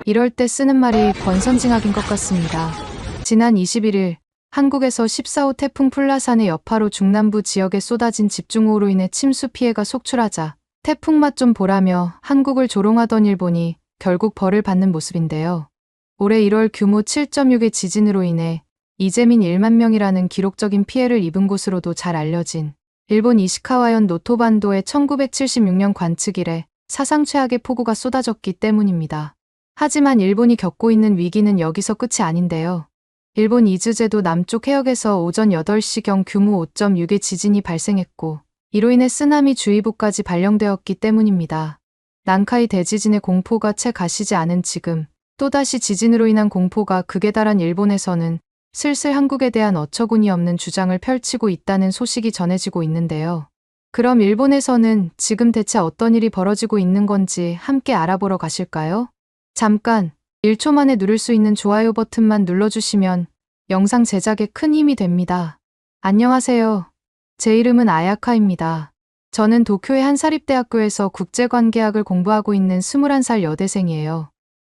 이럴 때 쓰는 말이 권선징악인 것 같습니다. 지난 21일 한국에서 14호 태풍 플라산의 여파로 중남부 지역에 쏟아진 집중호우로 인해 침수 피해가 속출하자 태풍 맛 좀 보라며 한국을 조롱하던 일본이 결국 벌을 받는 모습인데요. 올해 1월 규모 7.6의 지진으로 인해 이재민 1만 명이라는 기록적인 피해를 입은 곳으로도 잘 알려진 일본 이시카와현 노토반도의 1976년 관측 이래 사상 최악의 폭우가 쏟아졌기 때문입니다. 하지만 일본이 겪고 있는 위기는 여기서 끝이 아닌데요. 일본 이즈제도 남쪽 해역에서 오전 8시경 규모 5.6의 지진이 발생했고 이로 인해 쓰나미 주의보까지 발령되었기 때문입니다. 난카이 대지진의 공포가 채 가시지 않은 지금 또다시 지진으로 인한 공포가 극에 달한 일본에서는 슬슬 한국에 대한 어처구니 없는 주장을 펼치고 있다는 소식이 전해지고 있는데요. 그럼 일본에서는 지금 대체 어떤 일이 벌어지고 있는 건지 함께 알아보러 가실까요? 잠깐 1초 만에 누를 수 있는 좋아요 버튼만 눌러주시면 영상 제작에 큰 힘이 됩니다. 안녕하세요. 제 이름은 아야카입니다. 저는 도쿄의 한 사립대학교에서 국제관계학을 공부하고 있는 21살 여대생이에요.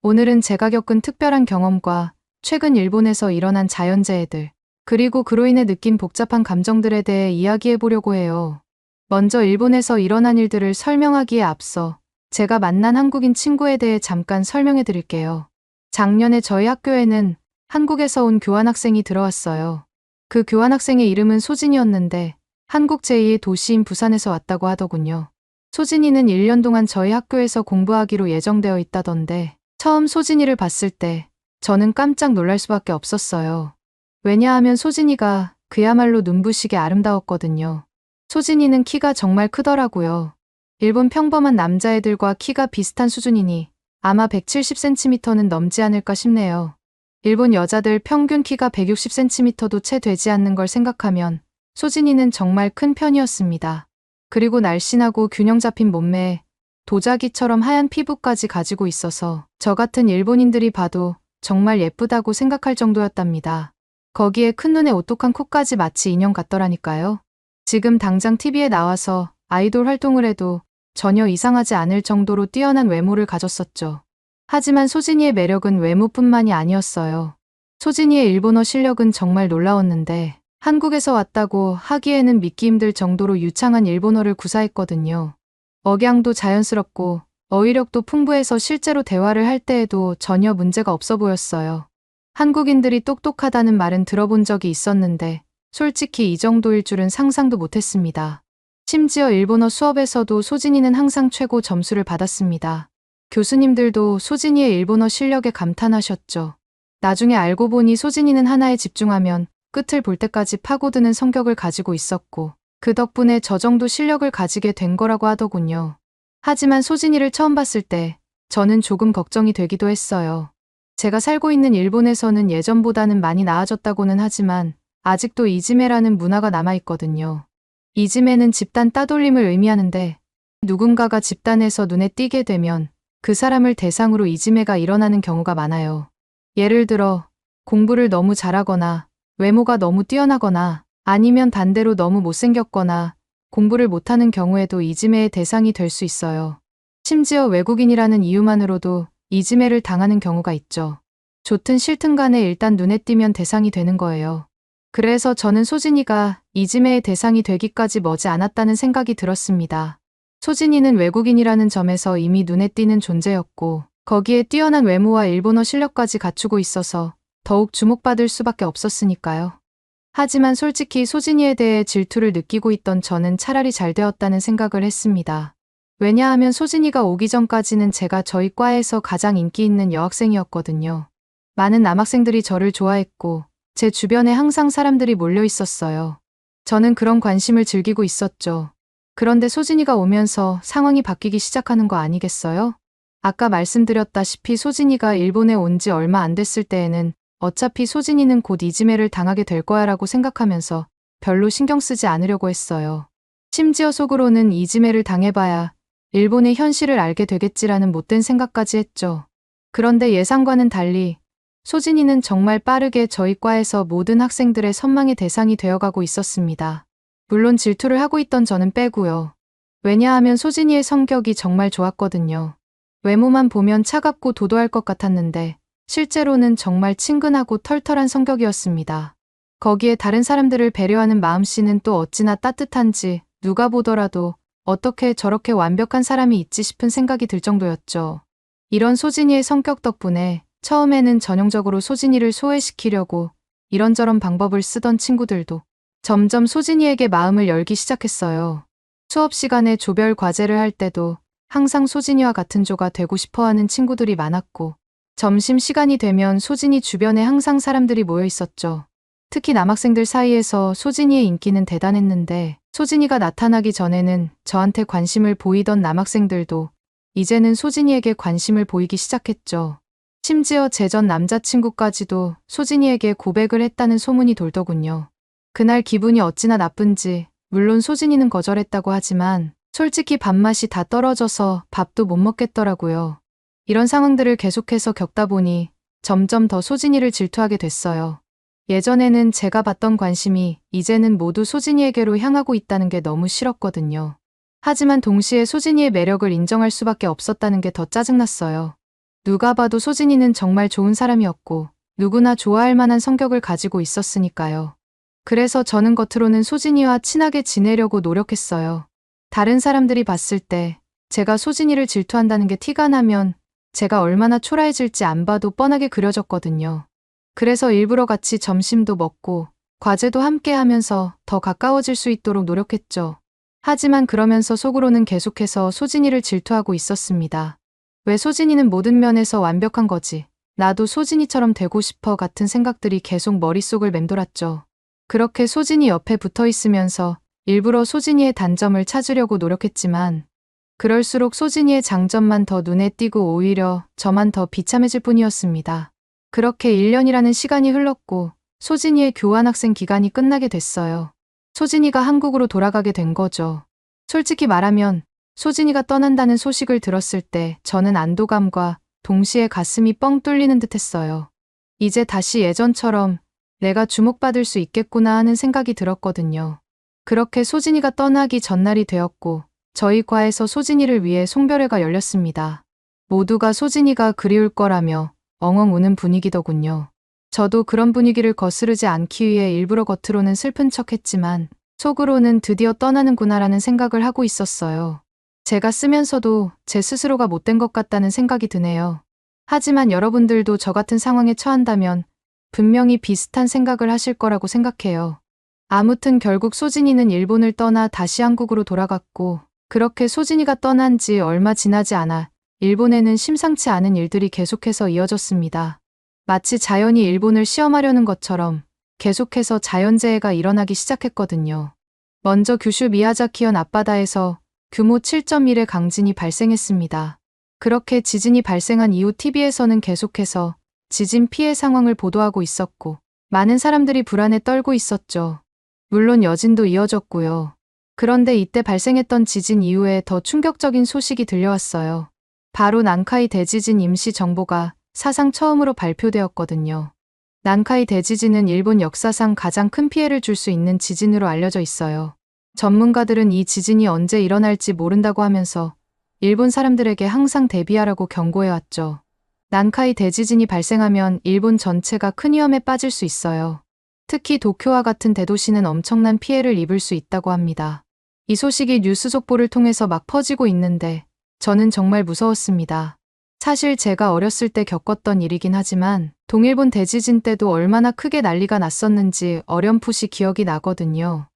오늘은 제가 겪은 특별한 경험과 최근 일본에서 일어난 자연재해들, 그리고 그로 인해 느낀 복잡한 감정들에 대해 이야기해 보려고 해요. 먼저 일본에서 일어난 일들을 설명하기에 앞서 제가 만난 한국인 친구에 대해 잠깐 설명해 드릴게요. 작년에 저희 학교에는 한국에서 온 교환학생이 들어왔어요. 그 교환학생의 이름은 소진이었는데 한국 제2의 도시인 부산에서 왔다고 하더군요. 소진이는 1년 동안 저희 학교에서 공부하기로 예정되어 있다던데 처음 소진이를 봤을 때 저는 깜짝 놀랄 수밖에 없었어요. 왜냐하면 소진이가 그야말로 눈부시게 아름다웠거든요. 소진이는 키가 정말 크더라고요. 일본 평범한 남자애들과 키가 비슷한 수준이니 아마 170cm는 넘지 않을까 싶네요. 일본 여자들 평균 키가 160cm도 채 되지 않는 걸 생각하면 소진이는 정말 큰 편이었습니다. 그리고 날씬하고 균형 잡힌 몸매에 도자기처럼 하얀 피부까지 가지고 있어서 저 같은 일본인들이 봐도 정말 예쁘다고 생각할 정도였답니다. 거기에 큰 눈에 오똑한 코까지 마치 인형 같더라니까요. 지금 당장 TV에 나와서 아이돌 활동을 해도 전혀 이상하지 않을 정도로 뛰어난 외모를 가졌었죠. 하지만 소진이의 매력은 외모뿐만이 아니었어요. 소진이의 일본어 실력은 정말 놀라웠는데 한국에서 왔다고 하기에는 믿기 힘들 정도로 유창한 일본어를 구사했거든요. 억양도 자연스럽고 어휘력도 풍부해서 실제로 대화를 할 때에도 전혀 문제가 없어 보였어요. 한국인들이 똑똑하다는 말은 들어본 적이 있었는데 솔직히 이 정도일 줄은 상상도 못했습니다. 심지어 일본어 수업에서도 소진이는 항상 최고 점수를 받았습니다. 교수님들도 소진이의 일본어 실력에 감탄하셨죠. 나중에 알고 보니 소진이는 하나에 집중하면 끝을 볼 때까지 파고드는 성격을 가지고 있었고 그 덕분에 저 정도 실력을 가지게 된 거라고 하더군요. 하지만 소진이를 처음 봤을 때 저는 조금 걱정이 되기도 했어요. 제가 살고 있는 일본에서는 예전보다는 많이 나아졌다고는 하지만 아직도 이지메라는 문화가 남아있거든요. 이지메는 집단 따돌림을 의미하는데 누군가가 집단에서 눈에 띄게 되면 그 사람을 대상으로 이지메가 일어나는 경우가 많아요. 예를 들어 공부를 너무 잘하거나 외모가 너무 뛰어나거나 아니면 반대로 너무 못생겼거나 공부를 못하는 경우에도 이지메의 대상이 될 수 있어요. 심지어 외국인이라는 이유만으로도 이지메를 당하는 경우가 있죠. 좋든 싫든 간에 일단 눈에 띄면 대상이 되는 거예요. 그래서 저는 소진이가 이지메의 대상이 되기까지 머지 않았다는 생각이 들었습니다. 소진이는 외국인이라는 점에서 이미 눈에 띄는 존재였고 거기에 뛰어난 외모와 일본어 실력까지 갖추고 있어서 더욱 주목받을 수밖에 없었으니까요. 하지만 솔직히 소진이에 대해 질투를 느끼고 있던 저는 차라리 잘 되었다는 생각을 했습니다. 왜냐하면 소진이가 오기 전까지는 제가 저희 과에서 가장 인기 있는 여학생이었거든요. 많은 남학생들이 저를 좋아했고 제 주변에 항상 사람들이 몰려 있었어요. 저는 그런 관심을 즐기고 있었죠. 그런데 소진이가 오면서 상황이 바뀌기 시작하는 거 아니겠어요? 아까 말씀드렸다시피 소진이가 일본에 온 지 얼마 안 됐을 때에는 어차피 소진이는 곧 이지메를 당하게 될 거야 라고 생각하면서 별로 신경 쓰지 않으려고 했어요. 심지어 속으로는 이지메를 당해봐야 일본의 현실을 알게 되겠지라는 못된 생각까지 했죠. 그런데 예상과는 달리 소진이는 정말 빠르게 저희 과에서 모든 학생들의 선망의 대상이 되어가고 있었습니다. 물론 질투를 하고 있던 저는 빼고요. 왜냐하면 소진이의 성격이 정말 좋았거든요. 외모만 보면 차갑고 도도할 것 같았는데 실제로는 정말 친근하고 털털한 성격이었습니다. 거기에 다른 사람들을 배려하는 마음씨는 또 어찌나 따뜻한지 누가 보더라도 어떻게 저렇게 완벽한 사람이 있지 싶은 생각이 들 정도였죠. 이런 소진이의 성격 덕분에 처음에는 전형적으로 소진이를 소외시키려고 이런저런 방법을 쓰던 친구들도 점점 소진이에게 마음을 열기 시작했어요. 수업 시간에 조별 과제를 할 때도 항상 소진이와 같은 조가 되고 싶어하는 친구들이 많았고, 점심시간이 되면 소진이 주변에 항상 사람들이 모여 있었죠. 특히 남학생들 사이에서 소진이의 인기는 대단했는데, 소진이가 나타나기 전에는 저한테 관심을 보이던 남학생들도 이제는 소진이에게 관심을 보이기 시작했죠. 심지어 제 전 남자친구까지도 소진이에게 고백을 했다는 소문이 돌더군요. 그날 기분이 어찌나 나쁜지, 물론 소진이는 거절했다고 하지만 솔직히 밥맛이 다 떨어져서 밥도 못 먹겠더라고요. 이런 상황들을 계속해서 겪다 보니 점점 더 소진이를 질투하게 됐어요. 예전에는 제가 받던 관심이 이제는 모두 소진이에게로 향하고 있다는 게 너무 싫었거든요. 하지만 동시에 소진이의 매력을 인정할 수밖에 없었다는 게 더 짜증났어요. 누가 봐도 소진이는 정말 좋은 사람이었고 누구나 좋아할 만한 성격을 가지고 있었으니까요. 그래서 저는 겉으로는 소진이와 친하게 지내려고 노력했어요. 다른 사람들이 봤을 때 제가 소진이를 질투한다는 게 티가 나면 제가 얼마나 초라해질지 안 봐도 뻔하게 그려졌거든요. 그래서 일부러 같이 점심도 먹고 과제도 함께 하면서 더 가까워질 수 있도록 노력했죠. 하지만 그러면서 속으로는 계속해서 소진이를 질투하고 있었습니다. 왜 소진이는 모든 면에서 완벽한 거지? 나도 소진이처럼 되고 싶어 같은 생각들이 계속 머릿속을 맴돌았죠. 그렇게 소진이 옆에 붙어 있으면서 일부러 소진이의 단점을 찾으려고 노력했지만 그럴수록 소진이의 장점만 더 눈에 띄고 오히려 저만 더 비참해질 뿐이었습니다. 그렇게 1년이라는 시간이 흘렀고 소진이의 교환학생 기간이 끝나게 됐어요. 소진이가 한국으로 돌아가게 된 거죠. 솔직히 말하면 소진이가 떠난다는 소식을 들었을 때 저는 안도감과 동시에 가슴이 뻥 뚫리는 듯 했어요. 이제 다시 예전처럼 내가 주목받을 수 있겠구나 하는 생각이 들었거든요. 그렇게 소진이가 떠나기 전날이 되었고 저희 과에서 소진이를 위해 송별회가 열렸습니다. 모두가 소진이가 그리울 거라며 엉엉 우는 분위기더군요. 저도 그런 분위기를 거스르지 않기 위해 일부러 겉으로는 슬픈 척했지만 속으로는 드디어 떠나는구나라는 생각을 하고 있었어요. 제가 쓰면서도 제 스스로가 못된 것 같다는 생각이 드네요. 하지만 여러분들도 저 같은 상황에 처한다면 분명히 비슷한 생각을 하실 거라고 생각해요. 아무튼 결국 소진이는 일본을 떠나 다시 한국으로 돌아갔고 그렇게 소진이가 떠난 지 얼마 지나지 않아 일본에는 심상치 않은 일들이 계속해서 이어졌습니다. 마치 자연이 일본을 시험하려는 것처럼 계속해서 자연재해가 일어나기 시작했거든요. 먼저 규슈 미야자키현 앞바다에서 규모 7.1의 강진이 발생했습니다. 그렇게 지진이 발생한 이후 TV에서는 계속해서 지진 피해 상황을 보도하고 있었고 많은 사람들이 불안에 떨고 있었죠. 물론 여진도 이어졌고요. 그런데 이때 발생했던 지진 이후에 더 충격적인 소식이 들려왔어요. 바로 난카이 대지진 임시정보가 사상 처음으로 발표되었거든요. 난카이 대지진은 일본 역사상 가장 큰 피해를 줄 수 있는 지진으로 알려져 있어요. 전문가들은 이 지진이 언제 일어날지 모른다고 하면서 일본 사람들에게 항상 대비하라고 경고해왔죠. 난카이 대지진이 발생하면 일본 전체가 큰 위험에 빠질 수 있어요. 특히 도쿄와 같은 대도시는 엄청난 피해를 입을 수 있다고 합니다. 이 소식이 뉴스 속보를 통해서 막 퍼지고 있는데 저는 정말 무서웠습니다. 사실 제가 어렸을 때 겪었던 일이긴 하지만 동일본 대지진 때도 얼마나 크게 난리가 났었는지 어렴풋이 기억이 나거든요.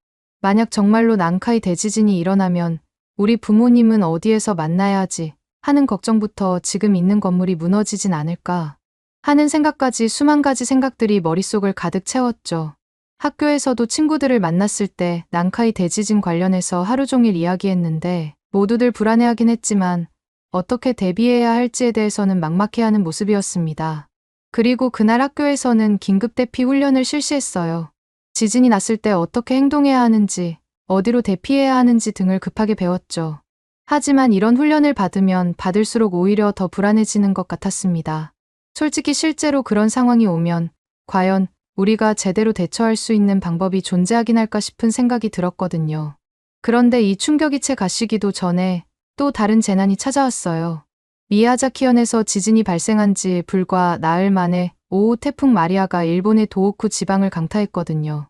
만약 정말로 난카이 대지진이 일어나면 우리 부모님은 어디에서 만나야 하지 하는 걱정부터 지금 있는 건물이 무너지진 않을까 하는 생각까지 수만 가지 생각들이 머릿속을 가득 채웠죠. 학교에서도 친구들을 만났을 때 난카이 대지진 관련해서 하루 종일 이야기했는데 모두들 불안해하긴 했지만 어떻게 대비해야 할지에 대해서는 막막해하는 모습이었습니다. 그리고 그날 학교에서는 긴급 대피 훈련을 실시했어요. 지진이 났을 때 어떻게 행동해야 하는지, 어디로 대피해야 하는지 등을 급하게 배웠죠. 하지만 이런 훈련을 받으면 받을수록 오히려 더 불안해지는 것 같았습니다. 솔직히 실제로 그런 상황이 오면 과연 우리가 제대로 대처할 수 있는 방법이 존재하긴 할까 싶은 생각이 들었거든요. 그런데 이 충격이 채 가시기도 전에 또 다른 재난이 찾아왔어요. 미야자키현에서 지진이 발생한 지 불과 나흘 만에 오후 태풍 마리아가 일본의 도호쿠 지방을 강타했거든요.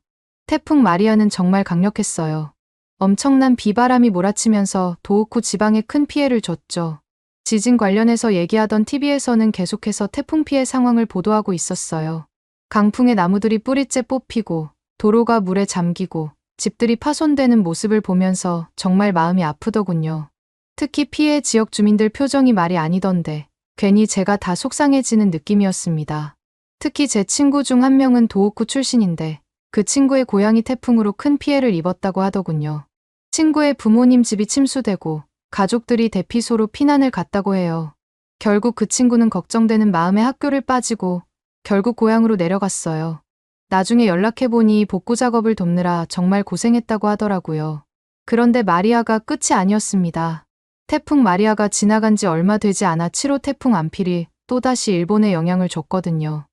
태풍 마리아는 정말 강력했어요. 엄청난 비바람이 몰아치면서 도호쿠 지방에 큰 피해를 줬죠. 지진 관련해서 얘기하던 TV에서는 계속해서 태풍 피해 상황을 보도하고 있었어요. 강풍에 나무들이 뿌리째 뽑히고 도로가 물에 잠기고 집들이 파손되는 모습을 보면서 정말 마음이 아프더군요. 특히 피해 지역 주민들 표정이 말이 아니던데 괜히 제가 다 속상해지는 느낌이었습니다. 특히 제 친구 중 한 명은 도호쿠 출신인데 그 친구의 고향이 태풍으로 큰 피해를 입었다고 하더군요. 친구의 부모님 집이 침수되고 가족들이 대피소로 피난을 갔다고 해요. 결국 그 친구는 걱정되는 마음에 학교를 빠지고 결국 고향으로 내려갔어요. 나중에 연락해보니 복구 작업을 돕느라 정말 고생했다고 하더라고요. 그런데 마리아가 끝이 아니었습니다. 태풍 마리아가 지나간 지 얼마 되지 않아 7호 태풍 안필이 또다시 일본에 영향을 줬거든요.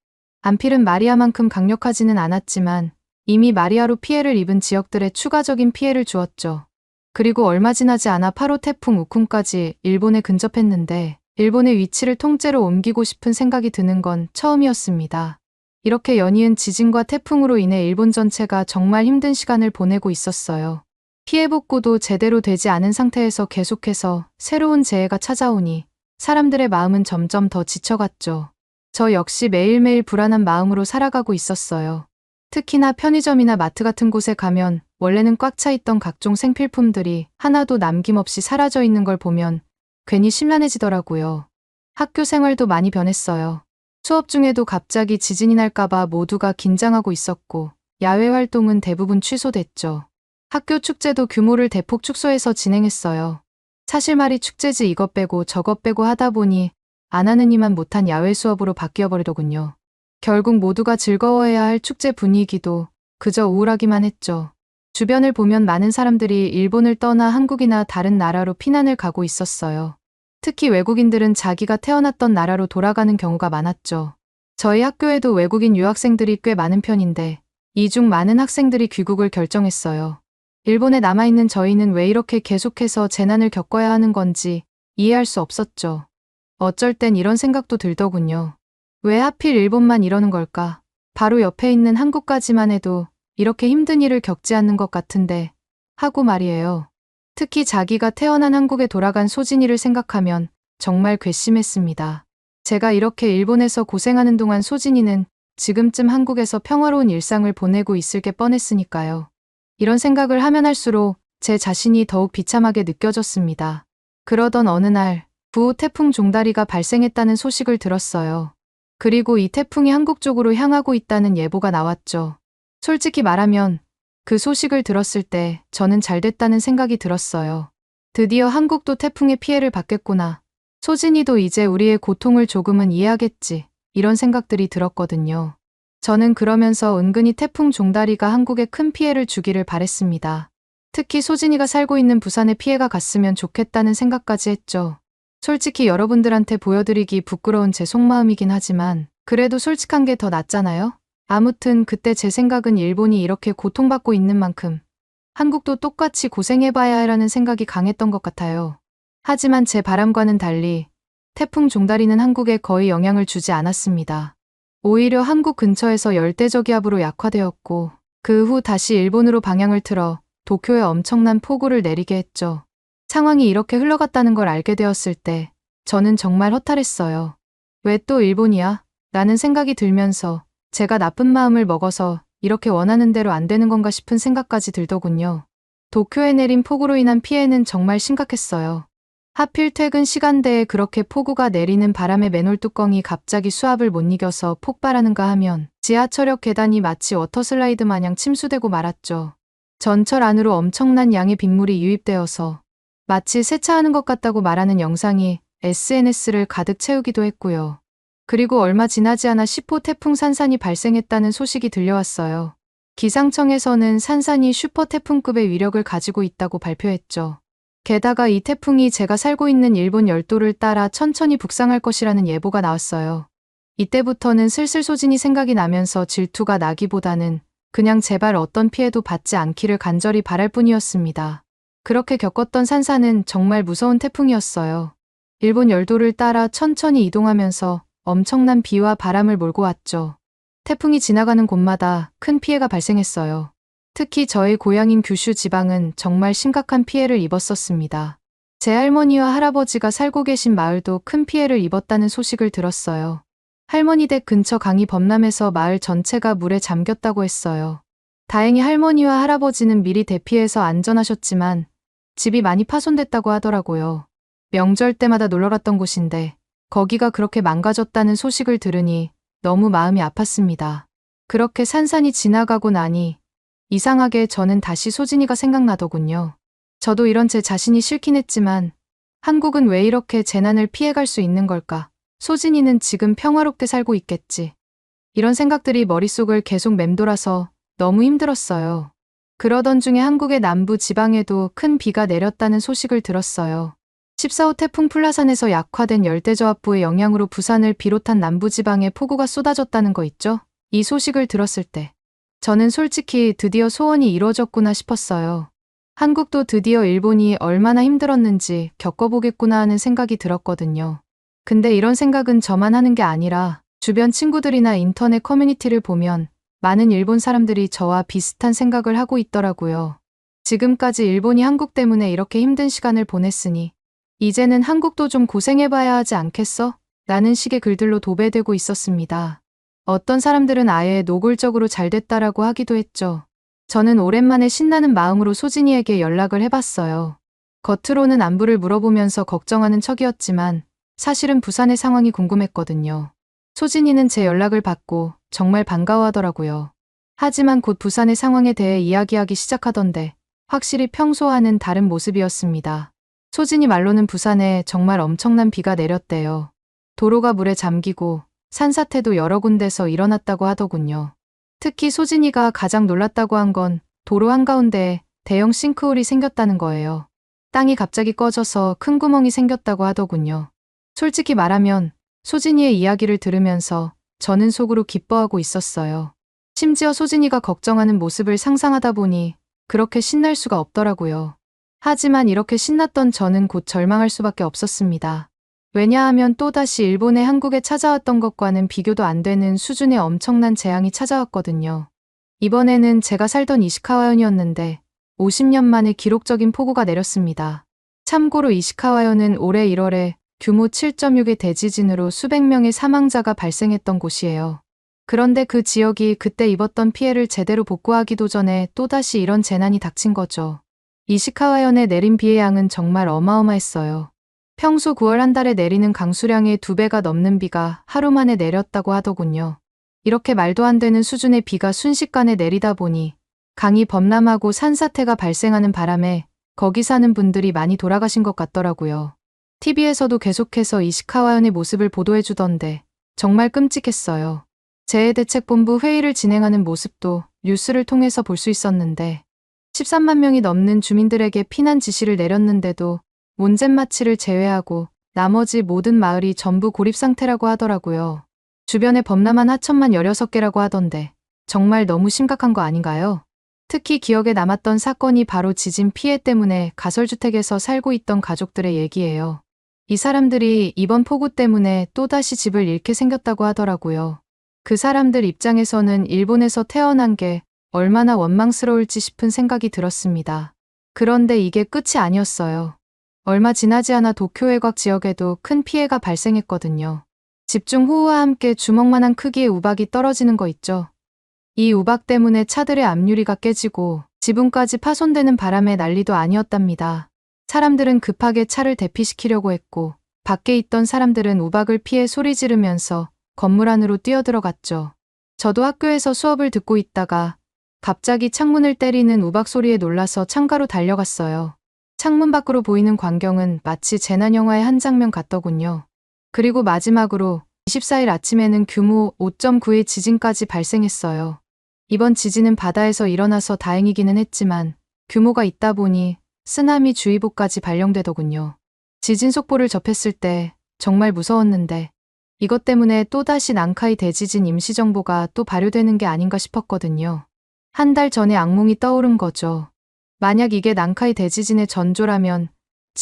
안필은 마리아만큼 강력하지는 않았지만 이미 마리아로 피해를 입은 지역들에 추가적인 피해를 주었죠. 그리고 얼마 지나지 않아 8호 태풍 우쿤까지 일본에 근접했는데 일본의 위치를 통째로 옮기고 싶은 생각이 드는 건 처음이었습니다. 이렇게 연이은 지진과 태풍으로 인해 일본 전체가 정말 힘든 시간을 보내고 있었어요. 피해 복구도 제대로 되지 않은 상태에서 계속해서 새로운 재해가 찾아오니 사람들의 마음은 점점 더 지쳐갔죠. 저 역시 매일매일 불안한 마음으로 살아가고 있었어요. 특히나 편의점이나 마트 같은 곳에 가면 원래는 꽉 차 있던 각종 생필품들이 하나도 남김없이 사라져 있는 걸 보면 괜히 심란해지더라고요. 학교 생활도 많이 변했어요. 수업 중에도 갑자기 지진이 날까봐 모두가 긴장하고 있었고 야외 활동은 대부분 취소됐죠. 학교 축제도 규모를 대폭 축소해서 진행했어요. 사실 말이 축제지 이것 빼고 저것 빼고 하다 보니 안 하는 이만 못한 야외 수업으로 바뀌어버리더군요. 결국 모두가 즐거워해야 할 축제 분위기도 그저 우울하기만 했죠. 주변을 보면 많은 사람들이 일본을 떠나 한국이나 다른 나라로 피난을 가고 있었어요. 특히 외국인들은 자기가 태어났던 나라로 돌아가는 경우가 많았죠. 저희 학교에도 외국인 유학생들이 꽤 많은 편인데 이 중 많은 학생들이 귀국을 결정했어요. 일본에 남아있는 저희는 왜 이렇게 계속해서 재난을 겪어야 하는 건지 이해할 수 없었죠. 어쩔 땐 이런 생각도 들더군요. 왜 하필 일본만 이러는 걸까? 바로 옆에 있는 한국까지만 해도 이렇게 힘든 일을 겪지 않는 것 같은데 하고 말이에요. 특히 자기가 태어난 한국에 돌아간 소진이를 생각하면 정말 괘씸했습니다. 제가 이렇게 일본에서 고생하는 동안 소진이는 지금쯤 한국에서 평화로운 일상을 보내고 있을 게 뻔했으니까요. 이런 생각을 하면 할수록 제 자신이 더욱 비참하게 느껴졌습니다. 그러던 어느 날 9호 태풍 종다리가 발생했다는 소식을 들었어요. 그리고 이 태풍이 한국 쪽으로 향하고 있다는 예보가 나왔죠. 솔직히 말하면 그 소식을 들었을 때 저는 잘 됐다는 생각이 들었어요. 드디어 한국도 태풍의 피해를 받겠구나. 소진이도 이제 우리의 고통을 조금은 이해하겠지. 이런 생각들이 들었거든요. 저는 그러면서 은근히 태풍 종다리가 한국에 큰 피해를 주기를 바랬습니다. 특히 소진이가 살고 있는 부산에 피해가 갔으면 좋겠다는 생각까지 했죠. 솔직히 여러분들한테 보여드리기 부끄러운 제 속마음이긴 하지만 그래도 솔직한 게 더 낫잖아요? 아무튼 그때 제 생각은 일본이 이렇게 고통받고 있는 만큼 한국도 똑같이 고생해봐야 하라는 생각이 강했던 것 같아요. 하지만 제 바람과는 달리 태풍 종다리는 한국에 거의 영향을 주지 않았습니다. 오히려 한국 근처에서 열대저기압으로 약화되었고 그 후 다시 일본으로 방향을 틀어 도쿄에 엄청난 폭우를 내리게 했죠. 상황이 이렇게 흘러갔다는 걸 알게 되었을 때 저는 정말 허탈했어요. 왜 또 일본이야? 라는 생각이 들면서 제가 나쁜 마음을 먹어서 이렇게 원하는 대로 안 되는 건가 싶은 생각까지 들더군요. 도쿄에 내린 폭우로 인한 피해는 정말 심각했어요. 하필 퇴근 시간대에 그렇게 폭우가 내리는 바람에 맨홀 뚜껑이 갑자기 수압을 못 이겨서 폭발하는가 하면 지하철역 계단이 마치 워터슬라이드 마냥 침수되고 말았죠. 전철 안으로 엄청난 양의 빗물이 유입되어서 마치 세차하는 것 같다고 말하는 영상이 SNS를 가득 채우기도 했고요. 그리고 얼마 지나지 않아 10호 태풍 산산이 발생했다는 소식이 들려왔어요. 기상청에서는 산산이 슈퍼 태풍급의 위력을 가지고 있다고 발표했죠. 게다가 이 태풍이 제가 살고 있는 일본 열도를 따라 천천히 북상할 것이라는 예보가 나왔어요. 이때부터는 슬슬 소진이 생각이 나면서 질투가 나기보다는 그냥 제발 어떤 피해도 받지 않기를 간절히 바랄 뿐이었습니다. 그렇게 겪었던 산산은 정말 무서운 태풍이었어요. 일본 열도를 따라 천천히 이동하면서 엄청난 비와 바람을 몰고 왔죠. 태풍이 지나가는 곳마다 큰 피해가 발생했어요. 특히 저의 고향인 규슈 지방은 정말 심각한 피해를 입었었습니다. 제 할머니와 할아버지가 살고 계신 마을도 큰 피해를 입었다는 소식을 들었어요. 할머니 댁 근처 강이 범람해서 마을 전체가 물에 잠겼다고 했어요. 다행히 할머니와 할아버지는 미리 대피해서 안전하셨지만 집이 많이 파손됐다고 하더라고요. 명절 때마다 놀러 갔던 곳인데 거기가 그렇게 망가졌다는 소식을 들으니 너무 마음이 아팠습니다. 그렇게 산산이 지나가고 나니 이상하게 저는 다시 소진이가 생각나더군요. 저도 이런 제 자신이 싫긴 했지만 한국은 왜 이렇게 재난을 피해갈 수 있는 걸까? 소진이는 지금 평화롭게 살고 있겠지. 이런 생각들이 머릿속을 계속 맴돌아서 너무 힘들었어요. 그러던 중에 한국의 남부 지방에도 큰 비가 내렸다는 소식을 들었어요. 14호 태풍 플라산에서 약화된 열대저압부의 영향으로 부산을 비롯한 남부지방에 폭우가 쏟아졌다는 거 있죠? 이 소식을 들었을 때 저는 솔직히 드디어 소원이 이루어졌구나 싶었어요. 한국도 드디어 일본이 얼마나 힘들었는지 겪어보겠구나 하는 생각이 들었거든요. 근데 이런 생각은 저만 하는 게 아니라 주변 친구들이나 인터넷 커뮤니티를 보면 많은 일본 사람들이 저와 비슷한 생각을 하고 있더라고요. 지금까지 일본이 한국 때문에 이렇게 힘든 시간을 보냈으니 이제는 한국도 좀 고생해봐야 하지 않겠어? 라는 식의 글들로 도배되고 있었습니다. 어떤 사람들은 아예 노골적으로 잘 됐다라고 하기도 했죠. 저는 오랜만에 신나는 마음으로 소진이에게 연락을 해봤어요. 겉으로는 안부를 물어보면서 걱정하는 척이었지만 사실은 부산의 상황이 궁금했거든요. 소진이는 제 연락을 받고 정말 반가워하더라고요. 하지만 곧 부산의 상황에 대해 이야기하기 시작하던데 확실히 평소와는 다른 모습이었습니다. 소진이 말로는 부산에 정말 엄청난 비가 내렸대요. 도로가 물에 잠기고 산사태도 여러 군데서 일어났다고 하더군요. 특히 소진이가 가장 놀랐다고 한 건 도로 한가운데에 대형 싱크홀이 생겼다는 거예요. 땅이 갑자기 꺼져서 큰 구멍이 생겼다고 하더군요. 솔직히 말하면 소진이의 이야기를 들으면서 저는 속으로 기뻐하고 있었어요. 심지어 소진이가 걱정하는 모습을 상상하다 보니 그렇게 신날 수가 없더라고요. 하지만 이렇게 신났던 저는 곧 절망할 수밖에 없었습니다. 왜냐하면 또다시 일본의 한국에 찾아왔던 것과는 비교도 안 되는 수준의 엄청난 재앙이 찾아왔거든요. 이번에는 제가 살던 이시카와현이었는데 50년 만에 기록적인 폭우가 내렸습니다. 참고로 이시카와현은 올해 1월에 규모 7.6의 대지진으로 수백 명의 사망자가 발생했던 곳이에요. 그런데 그 지역이 그때 입었던 피해를 제대로 복구하기도 전에 또다시 이런 재난이 닥친 거죠. 이시카와현에 내린 비의 양은 정말 어마어마했어요. 평소 9월 한 달에 내리는 강수량의 2배가 넘는 비가 하루 만에 내렸다고 하더군요. 이렇게 말도 안 되는 수준의 비가 순식간에 내리다 보니 강이 범람하고 산사태가 발생하는 바람에 거기 사는 분들이 많이 돌아가신 것 같더라고요. TV에서도 계속해서 이시카와현의 모습을 보도해주던데 정말 끔찍했어요. 재해대책본부 회의를 진행하는 모습도 뉴스를 통해서 볼 수 있었는데 13만 명이 넘는 주민들에게 피난 지시를 내렸는데도 몬젠마치를 제외하고 나머지 모든 마을이 전부 고립 상태라고 하더라고요. 주변에 범람한 하천만 16개라고 하던데 정말 너무 심각한 거 아닌가요? 특히 기억에 남았던 사건이 바로 지진 피해 때문에 가설주택에서 살고 있던 가족들의 얘기예요. 이 사람들이 이번 폭우 때문에 또다시 집을 잃게 생겼다고 하더라고요. 그 사람들 입장에서는 일본에서 태어난 게 얼마나 원망스러울지 싶은 생각이 들었습니다. 그런데 이게 끝이 아니었어요. 얼마 지나지 않아 도쿄외곽 지역에도 큰 피해가 발생했거든요. 집중호우와 함께 주먹만한 크기의 우박이 떨어지는 거 있죠. 이 우박 때문에 차들의 앞유리가 깨지고 지붕까지 파손되는 바람에 난리도 아니었답니다. 사람들은 급하게 차를 대피시키려고 했고 밖에 있던 사람들은 우박을 피해 소리 지르면서 건물 안으로 뛰어들어갔죠. 저도 학교에서 수업을 듣고 있다가 갑자기 창문을 때리는 우박 소리에 놀라서 창가로 달려갔어요. 창문 밖으로 보이는 광경은 마치 재난영화의 한 장면 같더군요. 그리고 마지막으로 24일 아침에는 규모 5.9의 지진까지 발생했어요. 이번 지진은 바다에서 일어나서 다행이기는 했지만 규모가 있다 보니 쓰나미 주의보까지 발령되더군요. 지진 속보를 접했을 때 정말 무서웠는데 이것 때문에 또다시 난카이 대지진 임시정보가 또 발효되는 게 아닌가 싶었거든요. 한 달 전에 악몽이 떠오른 거죠. 만약 이게 난카이 대지진의 전조라면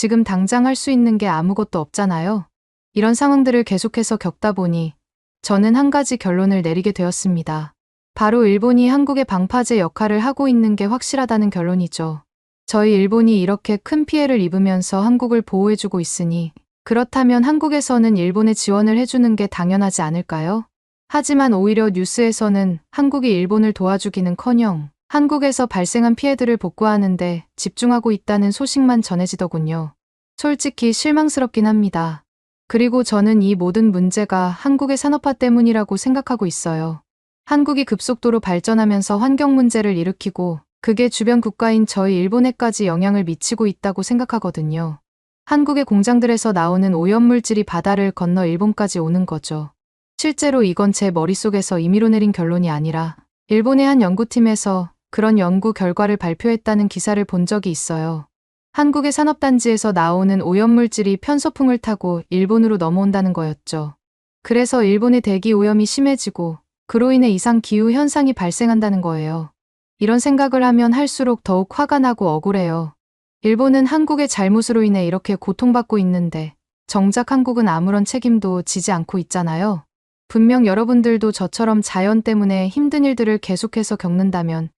지금 당장 할 수 있는 게 아무것도 없잖아요. 이런 상황들을 계속해서 겪다 보니 저는 한 가지 결론을 내리게 되었습니다. 바로 일본이 한국의 방파제 역할을 하고 있는 게 확실하다는 결론이죠. 저희 일본이 이렇게 큰 피해를 입으면서 한국을 보호해주고 있으니 그렇다면 한국에서는 일본에 지원을 해주는 게 당연하지 않을까요? 하지만 오히려 뉴스에서는 한국이 일본을 도와주기는커녕 한국에서 발생한 피해들을 복구하는데 집중하고 있다는 소식만 전해지더군요. 솔직히 실망스럽긴 합니다. 그리고 저는 이 모든 문제가 한국의 산업화 때문이라고 생각하고 있어요. 한국이 급속도로 발전하면서 환경 문제를 일으키고 그게 주변 국가인 저희 일본에까지 영향을 미치고 있다고 생각하거든요. 한국의 공장들에서 나오는 오염물질이 바다를 건너 일본까지 오는 거죠. 실제로 이건 제 머릿속에서 임의로 내린 결론이 아니라 일본의 한 연구팀에서 그런 연구 결과를 발표했다는 기사를 본 적이 있어요. 한국의 산업단지에서 나오는 오염물질이 편서풍을 타고 일본으로 넘어온다는 거였죠. 그래서 일본의 대기 오염이 심해지고 그로 인해 이상 기후 현상이 발생한다는 거예요. 이런 생각을 하면 할수록 더욱 화가 나고 억울해요. 일본은 한국의 잘못으로 인해 이렇게 고통받고 있는데 정작 한국은 아무런 책임도 지지 않고 있잖아요. 분명 여러분들도 저처럼 자연 때문에 힘든 일들을 계속해서 겪는다면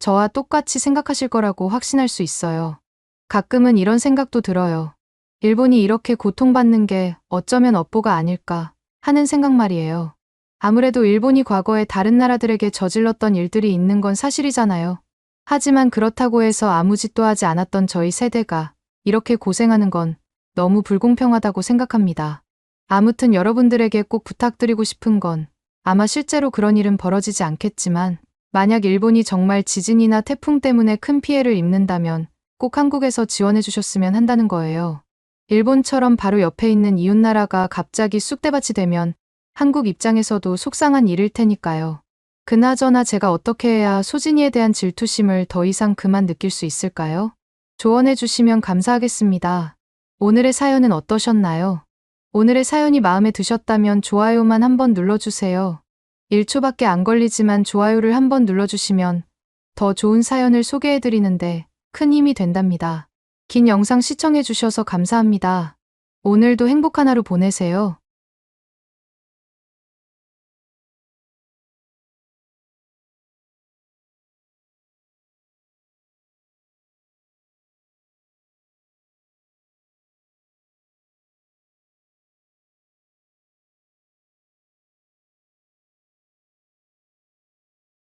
저와 똑같이 생각하실 거라고 확신할 수 있어요. 가끔은 이런 생각도 들어요. 일본이 이렇게 고통받는 게 어쩌면 업보가 아닐까 하는 생각 말이에요. 아무래도 일본이 과거에 다른 나라들에게 저질렀던 일들이 있는 건 사실이잖아요. 하지만 그렇다고 해서 아무 짓도 하지 않았던 저희 세대가 이렇게 고생하는 건 너무 불공평하다고 생각합니다. 아무튼 여러분들에게 꼭 부탁드리고 싶은 건 아마 실제로 그런 일은 벌어지지 않겠지만 만약 일본이 정말 지진이나 태풍 때문에 큰 피해를 입는다면 꼭 한국에서 지원해 주셨으면 한다는 거예요. 일본처럼 바로 옆에 있는 이웃나라가 갑자기 쑥대밭이 되면 한국 입장에서도 속상한 일일 테니까요. 그나저나 제가 어떻게 해야 소진이에 대한 질투심을 더 이상 그만 느낄 수 있을까요? 조언해 주시면 감사하겠습니다. 오늘의 사연은 어떠셨나요? 오늘의 사연이 마음에 드셨다면 좋아요만 한번 눌러주세요. 1초밖에 안 걸리지만 좋아요를 한번 눌러주시면 더 좋은 사연을 소개해드리는데 큰 힘이 된답니다. 긴 영상 시청해주셔서 감사합니다. 오늘도 행복한 하루 보내세요.